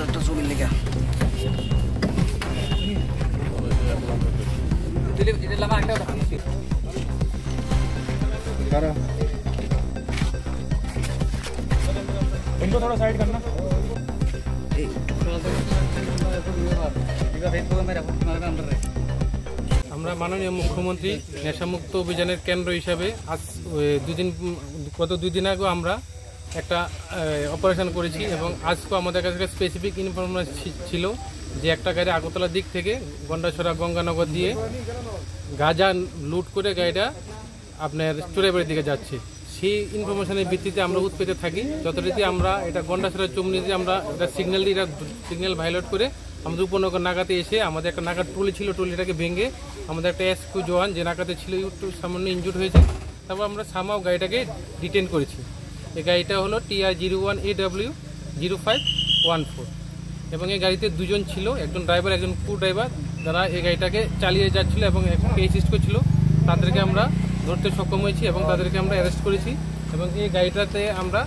একটা ছবির লেখা इनको थोड़ा साइड करना। আমরা মাননীয় মুখ্যমন্ত্রী নেশামুক্ত অভিযানের কেন্দ্র হিসাবে আজ গত দুই দিন আগে আমরা একটা অপারেশন করেছি এবং আজকে আমাদের কাছে স্পেসিফিক ইনফরমেশন ছিল যে একটা গাড়ি আগরতলার দিক থেকে গন্ডাছড়া গঙ্গানগর দিয়ে গাঁজা লুট করে গাড়িটা আপনার চোরাইবাড়ির দিকে যাচ্ছে। সেই ইনফরমেশনের ভিত্তিতে আমরা উৎপেতে থাকি। যথারীতি আমরা এটা গন্ডাছড়া চমনিতে আমরা এটা সিগন্যাল ভায়োলেট করে আমাদের উপনগর নাগাতে এসে আমাদের একটা নাগার ট্রলি ছিল, ট্রলিটাকে ভেঙে আমাদের একটা এসকিউ জওয়ান যে নাগাতে ছিল একটু সামান্য ইনজুর্ড হয়েছে। তারপর আমরা সামাও গাড়িটাকে ডিটেন করেছি। এই গাড়িটা হলো TR01AW0514 এবং এই গাড়িতে দুজন ছিল, একজন ড্রাইভার একজন কো ড্রাইভার, যারা এই গাড়িটাকে চালিয়ে যাচ্ছিল এবং একজনকে অ্যাসিস্ট করছিল। তাদেরকে আমরা ধরতে সক্ষম হয়েছি এবং তাদেরকে আমরা অ্যারেস্ট করেছি এবং এই গাড়িটাতে আমরা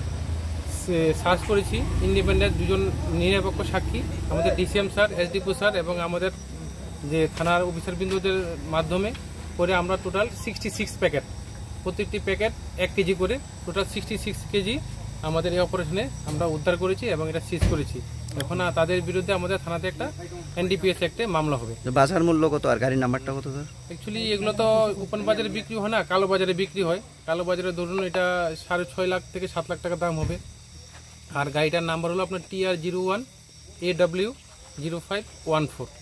সার্চ করেছি ইন্ডিপেন্ডেন্ট দুজন নিরপেক্ষ সাক্ষী, আমাদের ডিসিএম স্যার, এসডিপি স্যার এবং আমাদের যে থানার অফিসার বিন্দুদের মাধ্যমে করে আমরা টোটাল 66 প্যাকেট, প্রত্যেকটি প্যাকেট 1 কেজি করে টোটাল 66 কেজি আমাদের এই অপারেশনে আমরা উদ্ধার করেছি এবং এটা সিজ করেছি। এখন তাদের বিরুদ্ধে আমাদের থানাতে একটা NDPS অ্যাক্টে মামলা হবে। বাজার মূল্য কত আর গাড়ির নাম্বারটা কত স্যার? অ্যাকচুয়ালি এগুলো তো ওপেন বাজারে বিক্রি হয় না, কালো বাজারে বিক্রি হয়। কালো বাজারে ধরুন এটা 6.5 লাখ থেকে 7 লাখ টাকা দাম হবে। আর গাড়িটার নাম্বার হলো আপনার TR01AW0514।